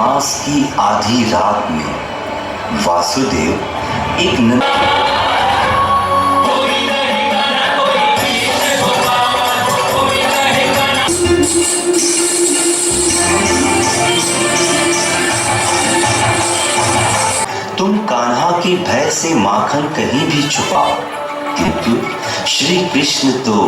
मास की आधी रात में वासुदेव एक तुम कान्हा के भय से माखन कहीं भी छुपाओ, किंतु श्री कृष्ण तो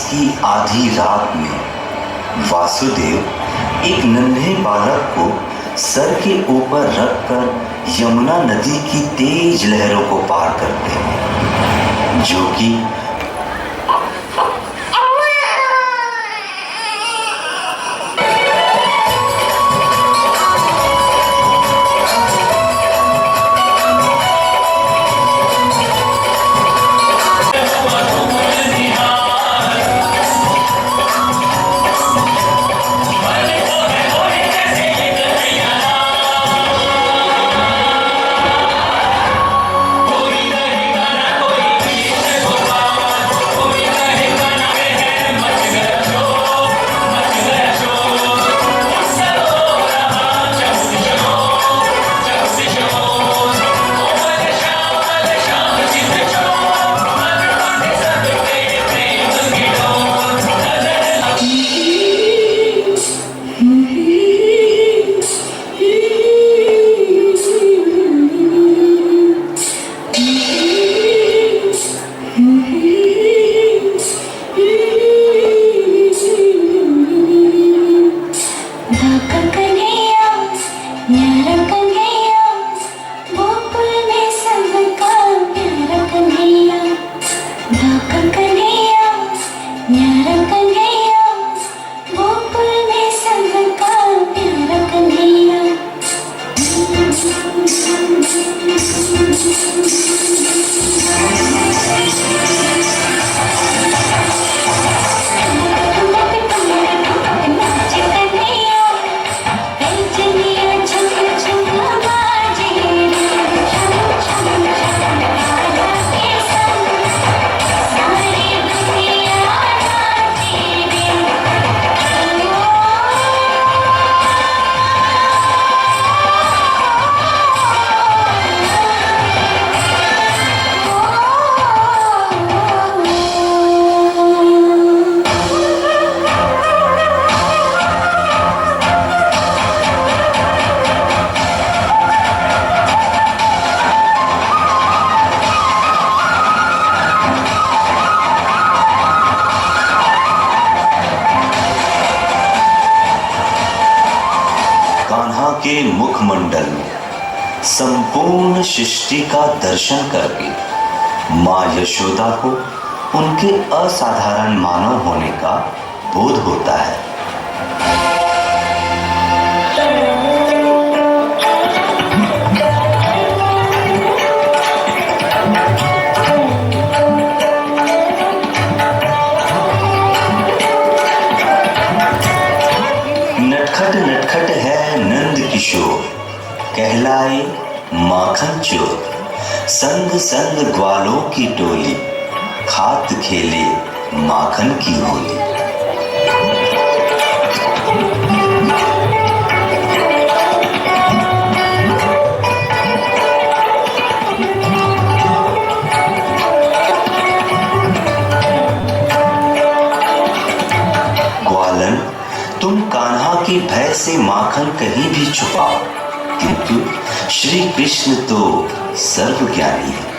की आधी रात में वासुदेव एक नन्हे बालक को सर के ऊपर रखकर यमुना नदी की तेज लहरों को पार करते हैं, जो कि के मुखमंडल में संपूर्ण सृष्टि का दर्शन करके माँ यशोदा को उनके असाधारण मानव होने का बोध होता है। नटखट नटखट है नंद किशोर, कहलाए माखन चोर। संग संग ग्वालों की टोली, खात खेले माखन की होली। ग्वालन, तुम कान्हा के भय से माखन कहीं भी छुपाओ, किंतु श्री कृष्ण तो सर्वज्ञानी है।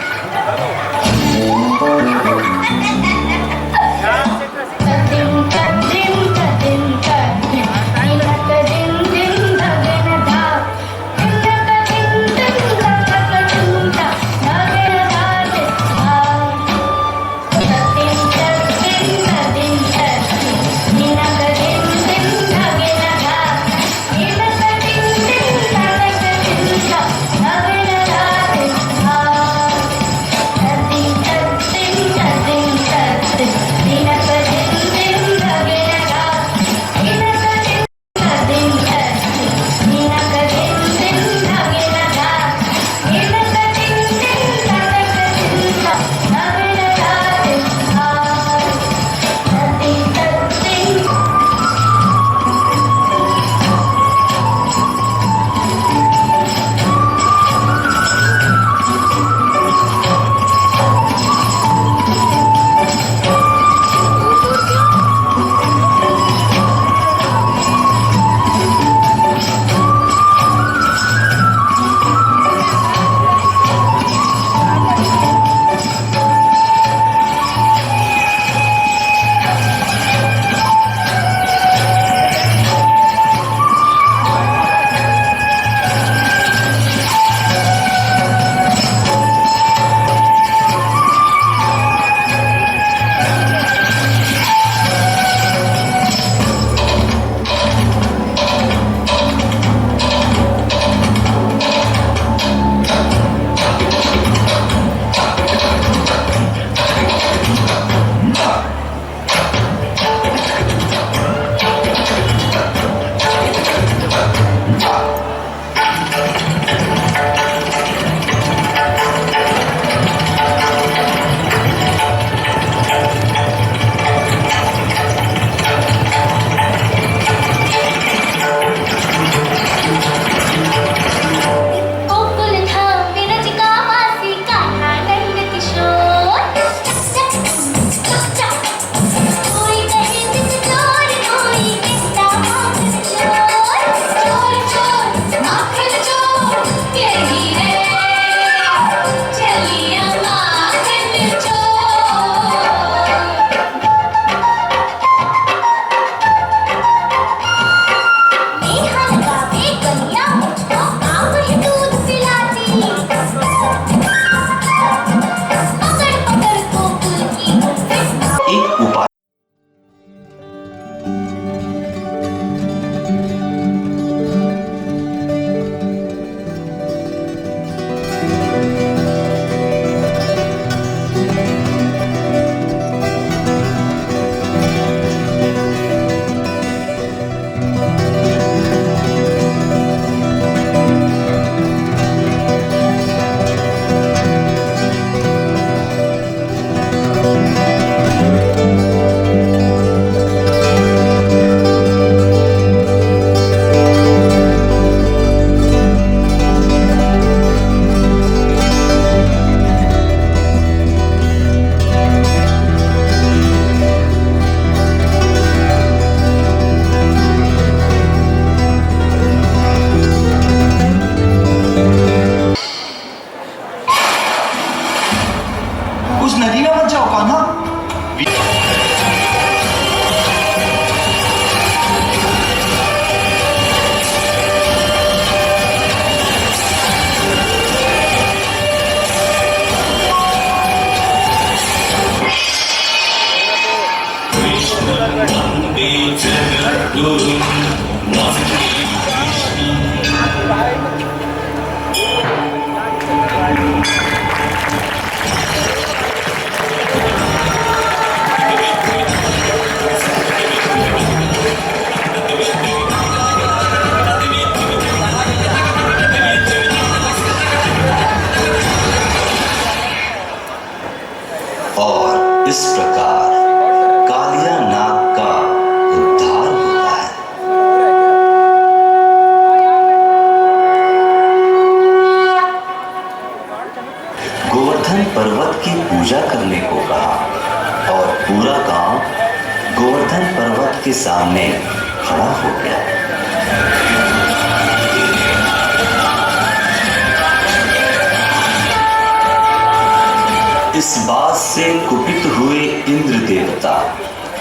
इस बात से कुपित हुए इंद्र देवता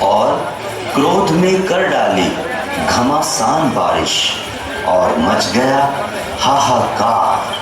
और क्रोध में कर डाली घमासान बारिश और मच गया हाहाकार।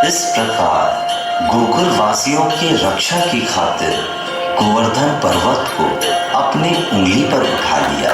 इस प्रकार गोकुल वासियों की रक्षा की खातिर गोवर्धन पर्वत को अपनी उंगली पर उठा लिया।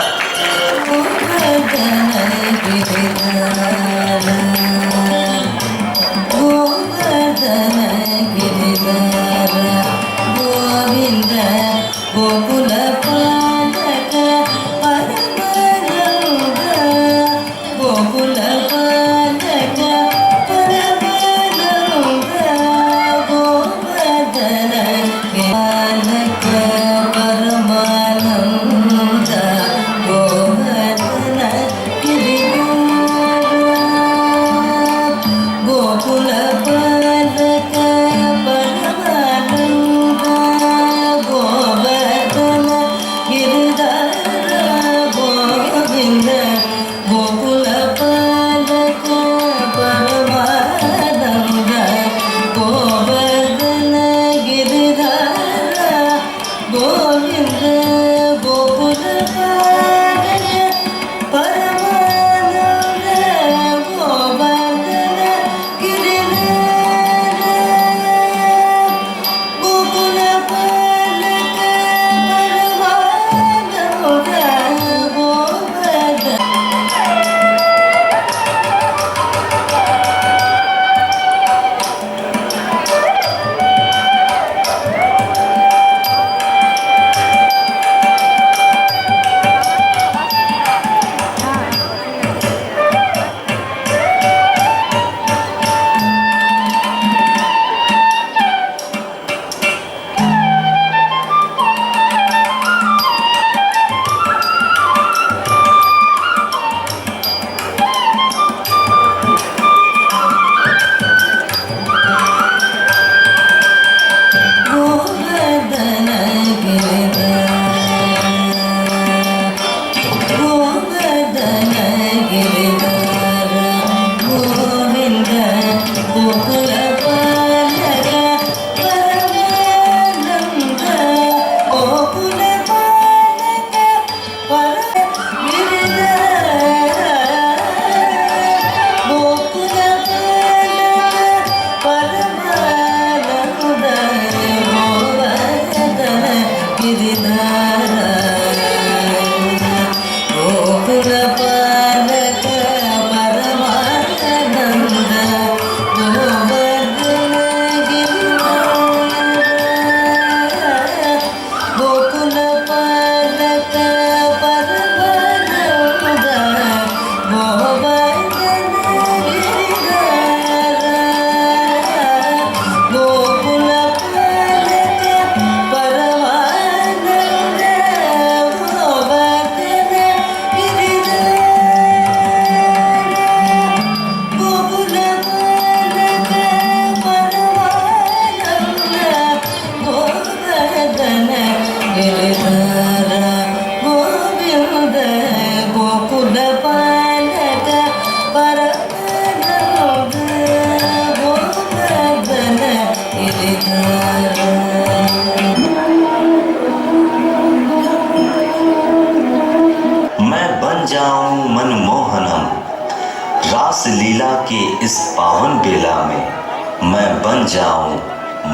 रास लीला के इस पावन बेला में मैं बन जाऊं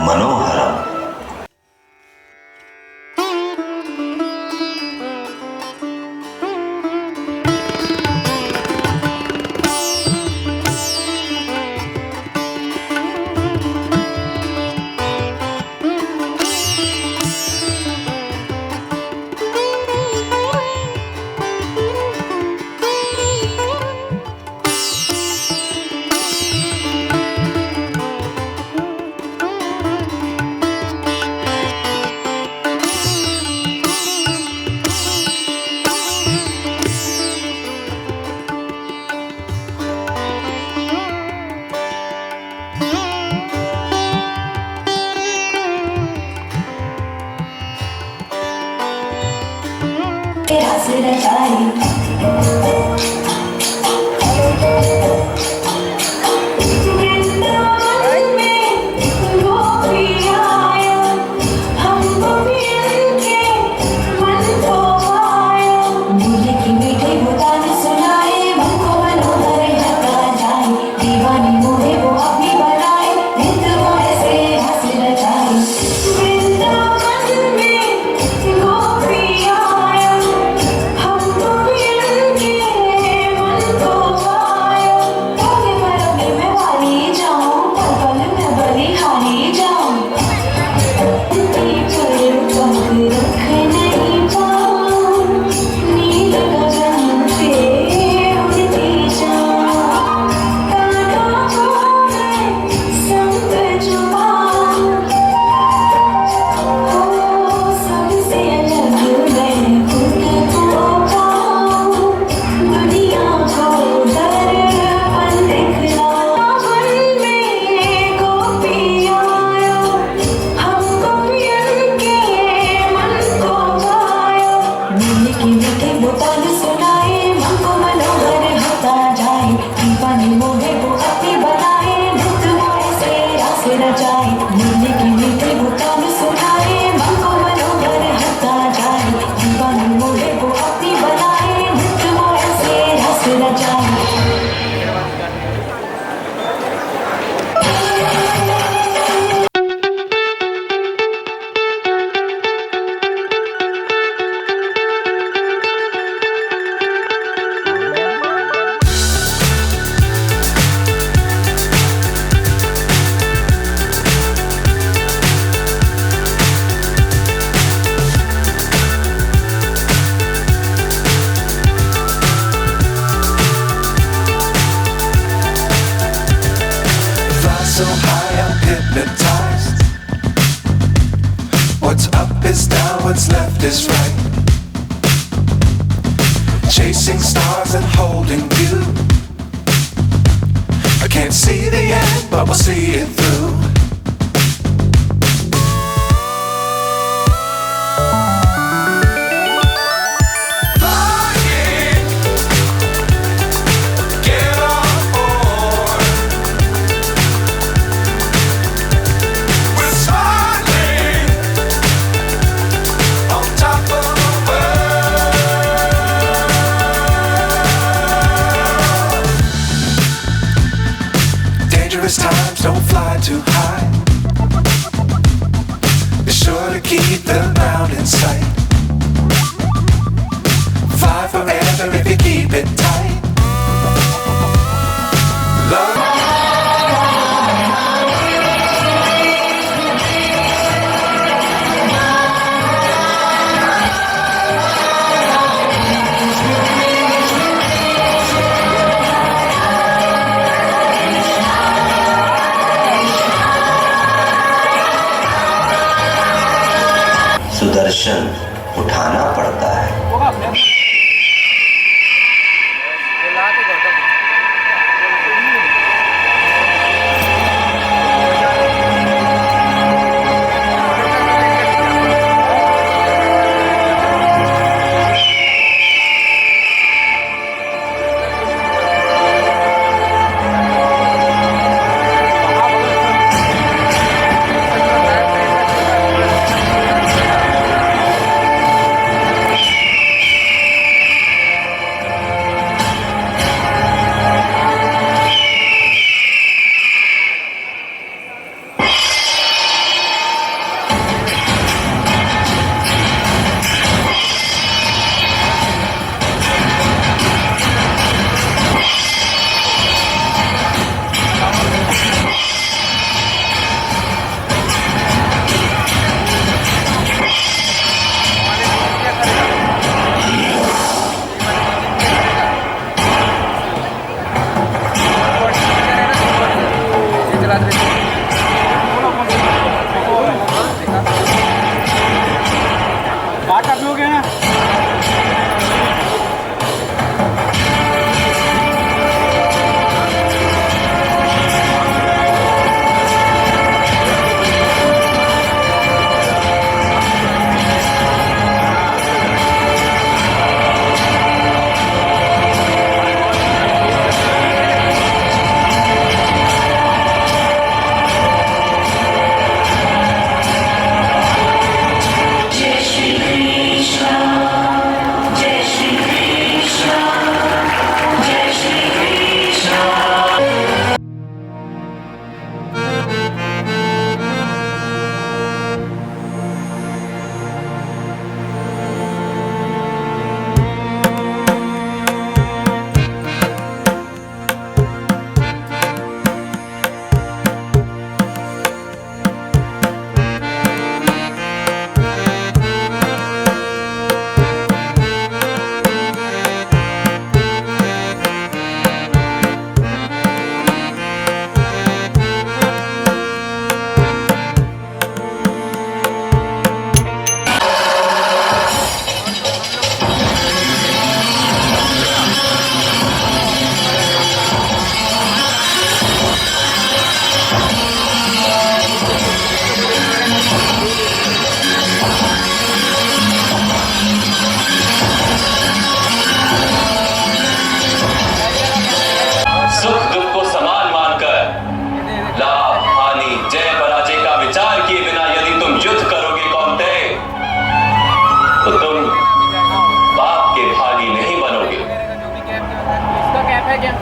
मनोहरम। सुदर्शन उठाना पड़ता है।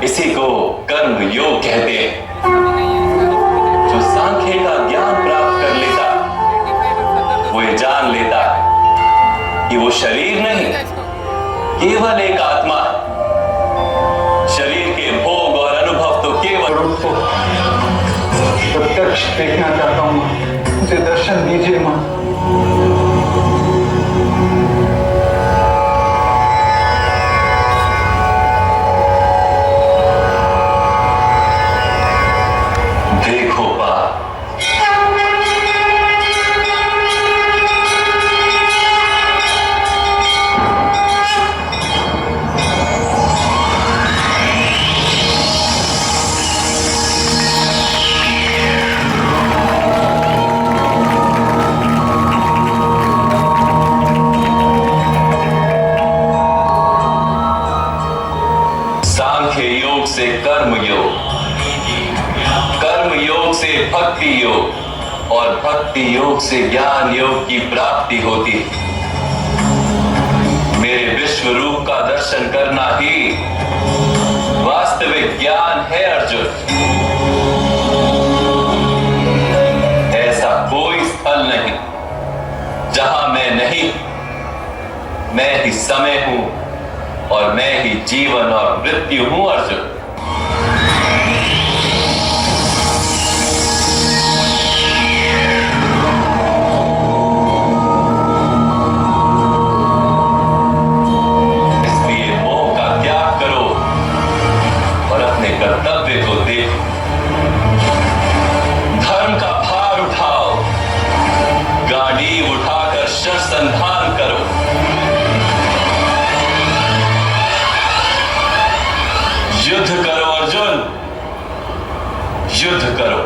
इसी को कर्म योग कहते हैं। जो सांख्य का ज्ञान प्राप्त कर लेता वो ये जान लेता है कि वो शरीर नहीं, केवल एक आत्मा है। शरीर के भोग और अनुभव तो केवल को प्रत्यक्ष देखना चाहता हूँ, मुझे दर्शन दीजिए माँ। देखो बा, सांख्य योग से कर्म योग, कर्म योग से भक्ति योग और भक्ति योग से ज्ञान योग की प्राप्ति होती है। मेरे विश्व रूप का दर्शन करना ही वास्तविक ज्ञान है अर्जुन। ऐसा कोई स्थल नहीं जहां मैं नहीं, मैं ही समय हूं और मैं ही जीवन और मृत्यु हूं अर्जुन। इसलिए मोह का त्याग करो और अपने कर्तव्य को देखो। धर्म का भार उठाओ, गाड़ी उठाकर शरसंधान करो। युद्ध करो अर्जुन, युद्ध करो।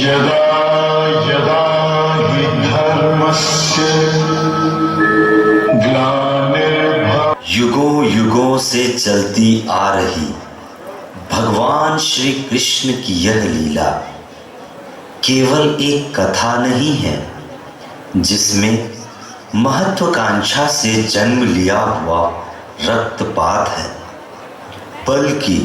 यदा यदा हि धर्मस्य ग्लानिर्भवति युगों युगों से चलती आ रही भगवान श्री कृष्ण की यह लीला केवल एक कथा नहीं है जिसमें महत्वाकांक्षा से जन्म लिया हुआ रक्तपात है, बल्कि